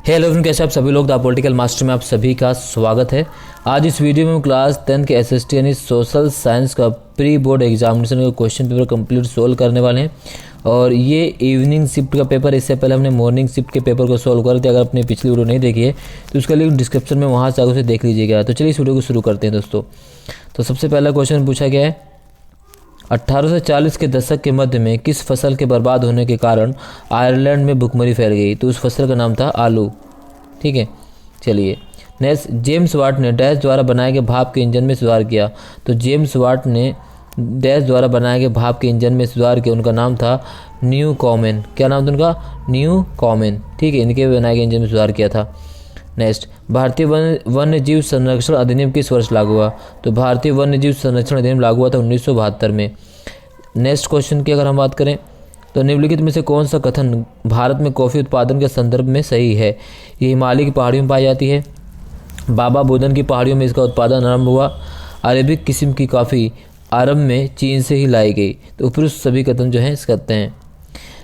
Hello everyone, कैसे आप सभी लोग द पॉलिटिकल मास्टर में आप सभी का स्वागत है। आज इस वीडियो में हम क्लास 10 के एसएसटी यानी सोशल साइंस का प्री बोर्ड एग्जामिनेशन का क्वेश्चन पेपर कंप्लीट सोल्व करने वाले हैं। और ये इवनिंग शिफ्ट का पेपर, इससे पहले हमने मॉर्निंग शिफ्ट के पेपर को सोल्व कर दिया। अगर आपने पिछली वीडियो नहीं देखी है तो उसका लिंक डिस्क्रिप्शन में वहाँ से आगे से देख लीजिएगा। तो चलिए इस वीडियो को शुरू करते हैं दोस्तों। तो सबसे पहला क्वेश्चन पूछा गया है, 1840 के दशक के मध्य में किस फसल के बर्बाद होने के कारण आयरलैंड में भुखमरी फैल गई? तो उस फसल का नाम था आलू। ठीक है, चलिए नेक्स्ट, जेम्स वाट ने डैश द्वारा बनाए गए भाप के इंजन में सुधार किया। तो जेम्स वाट ने डैश द्वारा बनाए गए भाप के इंजन में सुधार किया, उनका नाम था न्यू कॉमेन। क्या नाम था उनका? न्यू कॉमेन। ठीक है, इनके बनाए गए इंजन में सुधार किया था। नेक्स्ट, भारतीय वन्य जीव संरक्षण अधिनियम किस वर्ष लागू हुआ? तो भारतीय वन्य जीव संरक्षण अधिनियम लागू हुआ था 1972 में। नेक्स्ट क्वेश्चन की अगर हम बात करें तो निम्नलिखित में से कौन सा कथन भारत में कॉफ़ी उत्पादन के संदर्भ में सही है? ये हिमालय की पहाड़ियों में पाई जाती है, बाबा बुदन की पहाड़ियों में इसका उत्पादन आरंभ हुआ, अरेबिक किस्म की कॉफ़ी आरंभ में चीन से ही लाई गई। तो उपरोक्त सभी कथन जो हैं कहते हैं।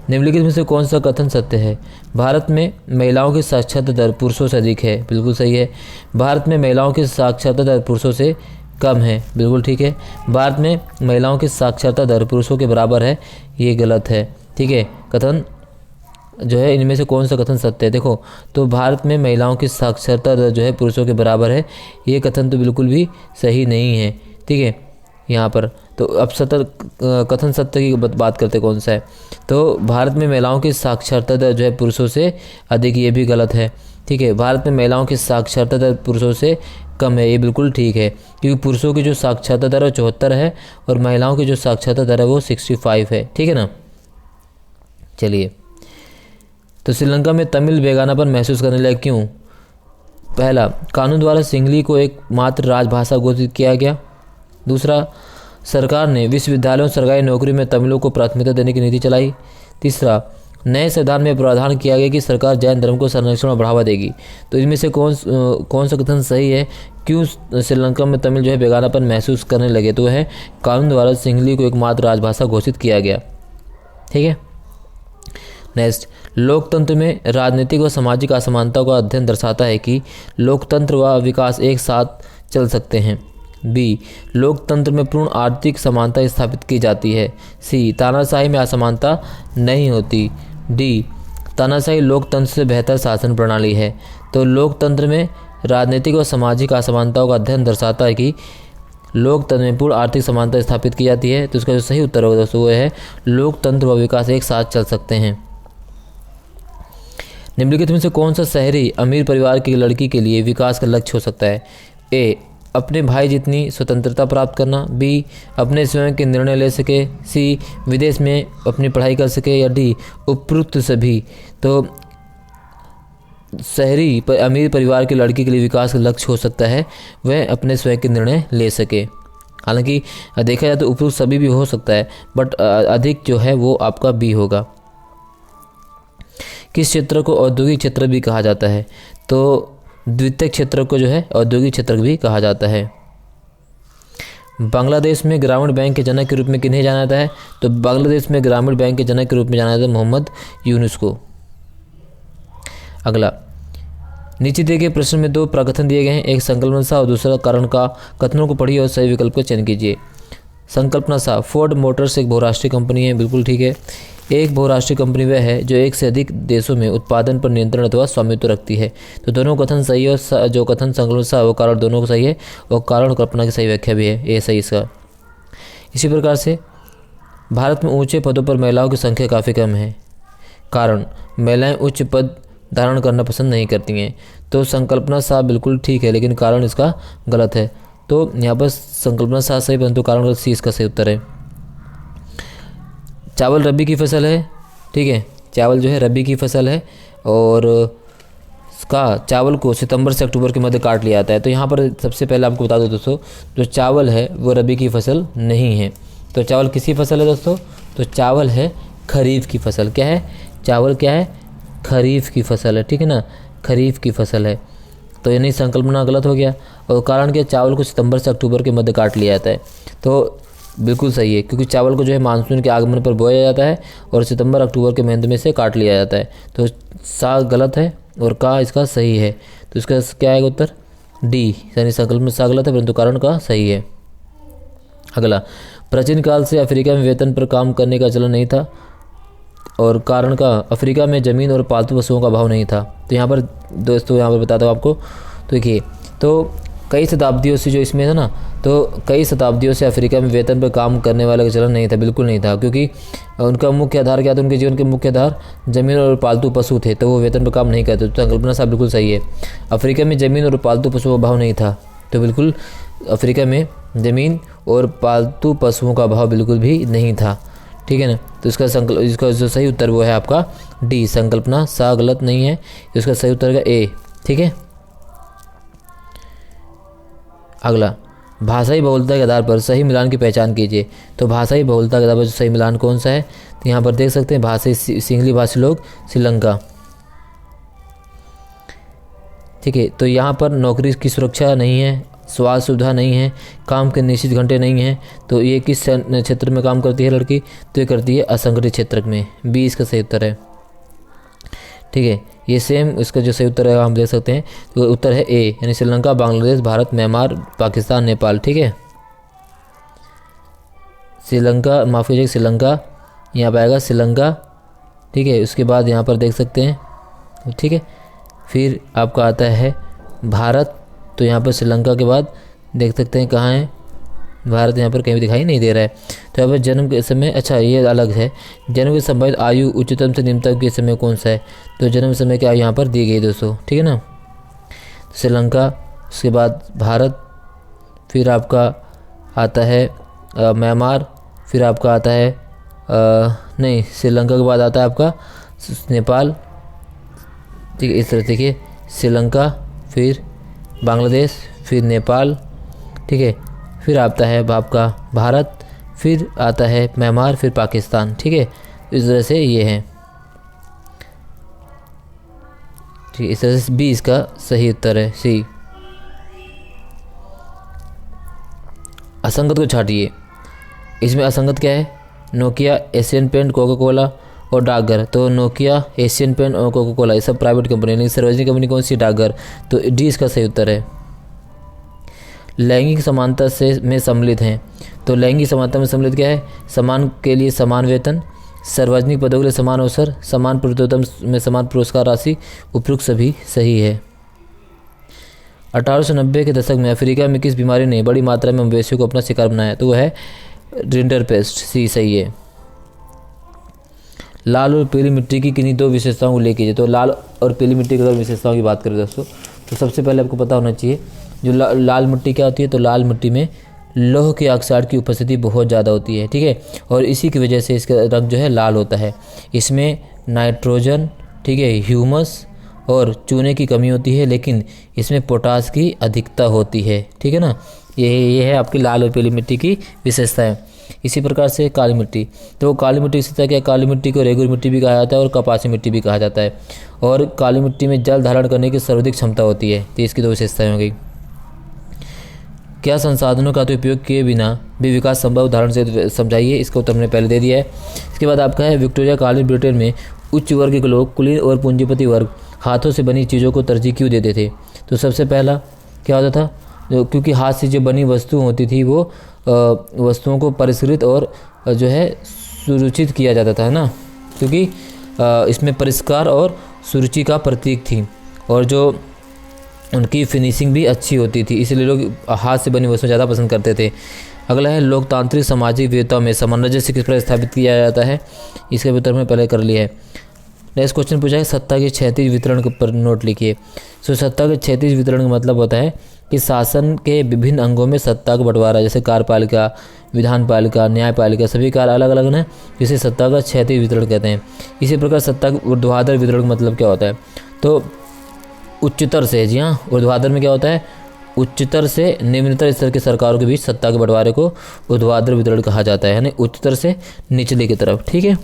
निम्नलिखित में से कौन सा कथन सत्य है? भारत में महिलाओं की साक्षरता दर पुरुषों से अधिक है। बिल्कुल सही है। भारत में महिलाओं की साक्षरता दर पुरुषों से कम है। बिल्कुल ठीक है। भारत में महिलाओं की साक्षरता दर पुरुषों के बराबर है। ये गलत है। ठीक है, कथन जो है इनमें से कौन सा कथन सत्य है? देखो, तो भारत में महिलाओं की साक्षरता दर जो है पुरुषों के बराबर है, ये कथन तो बिल्कुल भी सही नहीं है। ठीक है, यहाँ पर तो अब कथन सत्य की बात करते कौन सा है? तो भारत में महिलाओं की साक्षरता दर जो है पुरुषों से अधिक, ये भी गलत है। ठीक है, भारत में महिलाओं की साक्षरता दर पुरुषों से कम है, ये बिल्कुल ठीक है, क्योंकि पुरुषों की जो साक्षरता दर है 74 है और महिलाओं की जो साक्षरता दर है वो 65 है। ठीक है ना। चलिए, तो श्रीलंका में तमिल बेगानापन महसूस करने लगे क्यों? पहला, कानून द्वारा सिंहली को एक मात्र राजभाषा घोषित किया गया। दूसरा, सरकार ने विश्वविद्यालयों और सरकारी नौकरी में तमिलों को प्राथमिकता देने की नीति चलाई। तीसरा, नए संविधान में प्रावधान किया गया कि सरकार जैन धर्म को संरक्षण और बढ़ावा देगी। तो इनमें से कौन सा कथन सही है? क्यों श्रीलंका में तमिल जो है बेगानापन महसूस करने लगे? तो है कानून द्वारा सिंहली को एकमात्र राजभाषा घोषित किया गया। ठीक है। नेक्स्ट, लोकतंत्र में राजनीतिक व सामाजिक असमानताओं का अध्ययन दर्शाता है कि लोकतंत्र व विकास एक साथ चल सकते हैं। बी, लोकतंत्र में पूर्ण आर्थिक समानता स्थापित की जाती है। सी, तानाशाही में असमानता नहीं होती। डी, तानाशाही लोकतंत्र से बेहतर शासन प्रणाली है। तो लोकतंत्र में राजनीतिक व सामाजिक असमानताओं का अध्ययन दर्शाता है कि लोकतंत्र में पूर्ण आर्थिक समानता स्थापित की जाती है। तो इसका जो सही उत्तर होगा दोस्तों वो है लोकतंत्र व विकास एक साथ चल सकते हैं। निम्नलिखित में से कौन सा शहरी अमीर परिवार की लड़की के लिए विकास का लक्ष्य हो सकता है? ए, अपने भाई जितनी स्वतंत्रता प्राप्त करना। बी, अपने स्वयं के निर्णय ले सके। सी, विदेश में अपनी पढ़ाई कर सके। या डी, उपरोक्त सभी। तो शहरी अमीर परिवार की लड़की के लिए विकास का लक्ष्य हो सकता है वह अपने स्वयं के निर्णय ले सके। हालांकि देखा जाए तो उपरोक्त सभी भी हो सकता है, बट अधिक जो है वो आपका बी होगा। किस क्षेत्र को औद्योगिक क्षेत्र भी कहा जाता है? तो द्वितीय क्षेत्र को जो है औद्योगिक क्षेत्र भी कहा जाता है। बांग्लादेश में ग्रामीण बैंक के जनक के रूप में किन्हें जाना जाता है? तो बांग्लादेश में ग्रामीण बैंक के जनक के रूप में जाना जाता है मोहम्मद यूनुस को। अगला, नीचे दिए गए प्रश्न में दो प्रकथन दिए गए हैं, एक संकल्पना सा और दूसरा कारण का। कथनों को पढ़िए और सही विकल्प का चयन कीजिए। संकल्पना सा, फोर्ड मोटर्स एक बहुराष्ट्रीय कंपनी है। बिल्कुल ठीक है। एक बहुराष्ट्रीय कंपनी वह है जो एक से अधिक देशों में उत्पादन पर नियंत्रण अथवा स्वामित्व रखती है। तो दोनों कथन सही है और जो कथन संकल्पना सा वो कारण दोनों को सही है और कारण कल्पना की सही व्याख्या भी है, ये सही इसका। इसी प्रकार से भारत में ऊंचे पदों पर महिलाओं की संख्या काफ़ी कम है। कारण, महिलाएं उच्च पद धारण करना पसंद नहीं करती हैं। तो संकल्पना सा बिल्कुल ठीक है, लेकिन कारण इसका गलत है। तो यहाँ पर संकल्पना सा सही, परंतु कारण गलत, सी इसका सही उत्तर है। चावल रबी की फसल है। ठीक है, चावल जो है रबी की फसल है और इसका चावल को सितंबर से अक्टूबर के मध्य काट लिया जाता है। तो यहाँ पर सबसे पहले आपको बता दो दोस्तों, जो चावल है वो रबी की फसल नहीं है। तो चावल किसी फसल है दोस्तों? तो चावल है खरीफ की फसल। क्या है? चावल क्या है? खरीफ की फसल है। ठीक है ना, खरीफ की फसल है। तो यानी संकल्पना गलत हो गया। और कारण क्या? चावल को सितंबर से अक्टूबर के मध्य काट लिया जाता है। तो बिल्कुल सही है, क्योंकि चावल को जो है मानसून के आगमन पर बोया जाता है और सितंबर अक्टूबर के महीने में से काट लिया जाता है। तो सा गलत है और का इसका सही है। तो इसका क्या आएगा उत्तर? डी, यानी संकल्प में सा गलत है परंतु कारण का सही है। अगला, प्राचीन काल से अफ्रीका में वेतन पर काम करने का चलन नहीं था और कारण का, अफ्रीका में ज़मीन और पालतू पशुओं का अभाव नहीं था। तो यहाँ पर दोस्तों यहाँ पर बताता हूँ आपको, तो देखिए, तो कई शताब्दियों से जो इसमें था ना, तो कई शताब्दियों से अफ्रीका में वेतन पर काम करने वाला का चलन नहीं था, बिल्कुल नहीं था, क्योंकि उनका मुख्य आधार क्या था? उनके जीवन के मुख्य आधार ज़मीन और पालतू पशु थे, तो वो वेतन पर काम नहीं करते। तो संकल्पना साहब बिल्कुल सही है। अफ्रीका में ज़मीन और पालतू पशुओं का अभाव नहीं था, तो बिल्कुल अफ्रीका में ज़मीन और पालतू पशुओं का अभाव बिल्कुल भी नहीं था, ठीक है ना। तो इसका जो सही उत्तर वो है आपका डी, संकल्पना सा गलत नहीं है, इसका सही उत्तर का ए, ठीक है। अगला, भाषाई बहुलता के आधार पर सही मिलान की पहचान कीजिए। तो भाषाई बहुलता के आधार पर सही मिलान कौन सा है? तो यहाँ पर देख सकते हैं भाषाई सिंगली भाषी लोग श्रीलंका, ठीक है। तो यहाँ पर नौकरी की सुरक्षा नहीं है, स्वास्थ्य सुविधा नहीं है, काम के निश्चित घंटे नहीं हैं। तो ये किस क्षेत्र में काम करती है लड़की? तो ये करती है असंगठित क्षेत्र में। बी इसका सही उत्तर है, ठीक है। ये सेम इसका जो सही उत्तर है हम देख सकते हैं, तो उत्तर है ए, यानी श्रीलंका, बांग्लादेश, भारत, म्यांमार, पाकिस्तान, नेपाल, ठीक है। श्रीलंका, माफ़ कीजिए, श्रीलंका यहाँ पर आएगा श्रीलंका, ठीक है। उसके बाद यहाँ पर देख सकते हैं, ठीक है। फिर आपका आता है भारत, तो यहाँ पर श्रीलंका के बाद देख सकते हैं कहाँ है भारत, यहाँ पर कहीं भी दिखाई नहीं दे रहा है। तो यहाँ पर जन्म के समय, अच्छा ये अलग है, जन्म के संबंधित आयु उच्चतम से निम्नतम के समय कौन सा है? तो जन्म समय क्या यहाँ पर दी गई दोस्तों, ठीक है ना। श्रीलंका, उसके बाद भारत, फिर आपका आता है म्यांमार, फिर आपका आता है नहीं, श्रीलंका के बाद आता है आपका नेपाल, ठीक है। इस तरह देखिए, श्रीलंका, फिर बांग्लादेश, फिर नेपाल, ठीक है। फिर आता है आपका भारत, फिर आता है म्यांमार, फिर पाकिस्तान, ठीक है। इस तरह से ये है, ठीक है। इस तरह से बी इसका सही उत्तर है, सी। असंगत को छाटिए। इसमें असंगत क्या है? Nokia, Asian Paint, Coca Cola और डाकघर। तो नोकिया, एशियन पेंट और कोका कोला ये सब प्राइवेट कंपनी, लेकिन सार्वजनिक कंपनी कौन सी? डाकघर। तो डी इसका सही उत्तर है। लैंगिक समानता से में सम्मिलित हैं। तो लैंगिक समानता में सम्मिलित क्या है? समान के लिए समान वेतन, सार्वजनिक पदों के लिए समान अवसर, समान प्रतियोगिता में समान पुरस्कार राशि, उपयुक्त सभी सही है। 1890 के दशक में अफ्रीका में किस बीमारी ने बड़ी मात्रा में मवेशियों को अपना शिकार बनाया? तो वह है रिंडरपेस्ट, सी सही है। लाल और पीली मिट्टी की किन्हीं दो विशेषताओं को ले कीजिए। तो लाल और पीली मिट्टी की दो विशेषताओं की बात करें दोस्तों, तो सबसे पहले आपको पता होना चाहिए जो लाल मिट्टी क्या होती है। तो लाल मिट्टी में लौह के ऑक्साइड की उपस्थिति बहुत ज़्यादा होती है, ठीक है, और इसी की वजह से इसका रंग जो है लाल होता है। इसमें नाइट्रोजन, ठीक है, ह्यूमस और चूने की कमी होती है, लेकिन इसमें पोटास की अधिकता होती है, ठीक है ना। ये है आपकी लाल और पीली मिट्टी की विशेषताएं। इसी प्रकार से काली मिट्टी, तो काली मिट्टी विशेषता क्या? काली मिट्टी को रेगुर मिट्टी भी कहा जाता है और कपासी मिट्टी भी कहा जाता है, और काली मिट्टी में जल धारण करने की सर्वाधिक क्षमता होती है। तो इसकी दो विशेषताएं हो गई। क्या संसाधनों का उपयोग किए बिना भी विकास संभव? उदाहरण से समझाइए। इसका उत्तर हमने पहले दे दिया है। इसके बाद आपका है विक्टोरिया कालीन ब्रिटेन में उच्च वर्ग के लोग, कुलीन और पूंजीपति वर्ग हाथों से बनी चीज़ों को तरजीह क्यों देते थे? तो सबसे पहला क्या होता था? क्योंकि हाथ से जो बनी वस्तु होती थी वो वस्तुओं को परिष्कृत और जो है सुरुचित किया जाता था, है ना, क्योंकि इसमें परिष्कार और सुरुचि का प्रतीक थी, और जो उनकी फिनिशिंग भी अच्छी होती थी, इसलिए लोग हाथ से बनी वस्तुएं ज़्यादा पसंद करते थे। अगला है लोकतांत्रिक सामाजिक विविधता में सामंजस्य किस प्रकार स्थापित किया जाता है? इसका उत्तर में पहले कर लिया है। नेक्स्ट क्वेश्चन पूछा है सत्ता के क्षैतिज वितरण पर नोट लिखिए। सो सत्ता के क्षैतिज वितरण का मतलब होता है कि शासन के विभिन्न अंगों में सत्ता का बंटवारा, जैसे कार्यपालिका, विधानपालिका, न्यायपालिका, सभी कार्य अलग अलग हैं, जिसे सत्ता का क्षैतिज वितरण कहते हैं। इसी प्रकार सत्ता का ऊर्ध्वाधर वितरण का मतलब क्या होता है? तो उच्चतर से, जी हाँ, ऊर्ध्वाधर में क्या होता है? उच्चतर से निम्नतर स्तर की सरकारों के बीच सत्ता के बंटवारे को ऊर्ध्वाधर वितरण कहा जाता है, यानी उच्चतर से निचले की तरफ, ठीक है।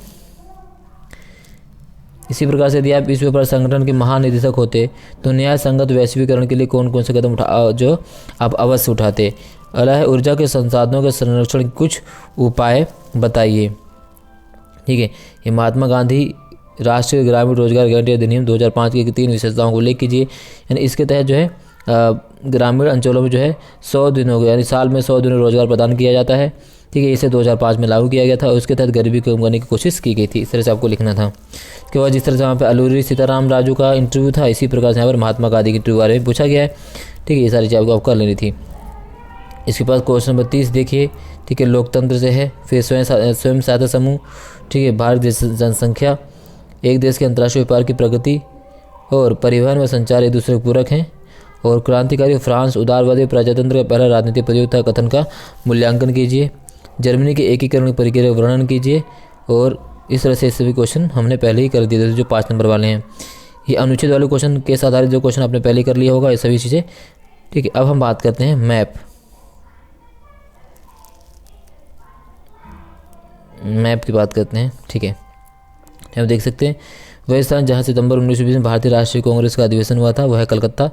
इसी प्रकार से यदि आप इस व्यापार संगठन के महानिदेशक होते तो न्याय संगत वैश्वीकरण के लिए कौन कौन से कदम जो आप अवश्य उठाते? अगला है ऊर्जा के संसाधनों के संरक्षण के कुछ उपाय बताइए, ठीक है। ये महात्मा गांधी राष्ट्रीय ग्रामीण रोजगार गारंटी अधिनियम 2005 की 3 विशेषताओं को उल्लेख कीजिए। यानी इसके तहत जो है ग्रामीण अंचलों में जो है 100 दिनों यानी साल में 100 दिनों रोजगार प्रदान किया जाता है। ठीक है, इसे 2005 में लागू किया गया था और उसके तहत गरीबी को कम करने की कोशिश की गई थी। इस तरह से आपको लिखना था। उसके बाद जिस तरह से वहाँ पे अलूरी सीताराम राजू का इंटरव्यू था, इसी प्रकार से यहाँ पर महात्मा गांधी के इंटरव्यू बारे में पूछा गया है। ठीक है, ये सारी चीज़ आपको कर लेनी थी। इसके बाद क्वेश्चन नंबर 30 देखिए। ठीक है, लोकतंत्र से है, फिर स्वयं सहायता समूह। ठीक है, भारत देश जनसंख्या, एक देश के अंतर्राष्ट्रीय व्यापार की प्रगति और परिवहन व संचार एक दूसरे के पूरक हैं। और क्रांतिकारी फ्रांस उदारवादी प्रजातंत्र का पहला राजनीतिक प्रतियोगिता कथन का मूल्यांकन कीजिए। जर्मनी के एकीकरण की प्रक्रिया का वर्णन कीजिए। और इस तरह से सभी क्वेश्चन हमने पहले ही कर दिए थे, जो 5 नंबर वाले हैं। ये अनुच्छेद वाले क्वेश्चन केस आधारित जो क्वेश्चन आपने पहले कर लिया होगा, ये सभी चीज़ें। ठीक है, अब हम बात करते हैं मैप की बात करते हैं। ठीक है, हम देख सकते हैं वह स्थान जहाँ सितंबर 1920 में भारतीय राष्ट्रीय कांग्रेस का अधिवेशन हुआ था वह है कलकत्ता।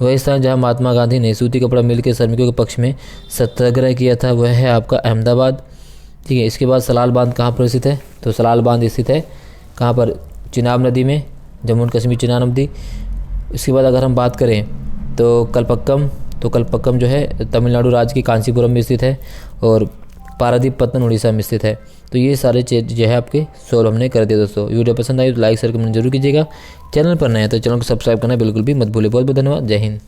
वह स्थान जहाँ महात्मा गांधी ने सूती कपड़ा मिल के श्रमिकों के पक्ष में सत्याग्रह किया था वह है आपका अहमदाबाद। ठीक है, इसके बाद सलाल बांध कहाँ पर स्थित है? तो सलाल बांध स्थित है कहाँ पर? चिनाब नदी में, जम्मू एंड कश्मीर चिनाब नदी। इसके बाद अगर हम बात करें तो कलपक्कम जो है तमिलनाडु राज्य के कांचीपुरम में स्थित है और पारादीप पत्तन उड़ीसा में स्थित है। तो ये सारे चीज जो है आपके सोल्व हमने कर दिए दोस्तों। वीडियो पसंद आई तो लाइक शेयर कमेंट जरूर कीजिएगा। चैनल पर नए हैं तो चैनल को सब्सक्राइब करना बिल्कुल भी मत भूलिए। बहुत बहुत धन्यवाद। जय हिंद।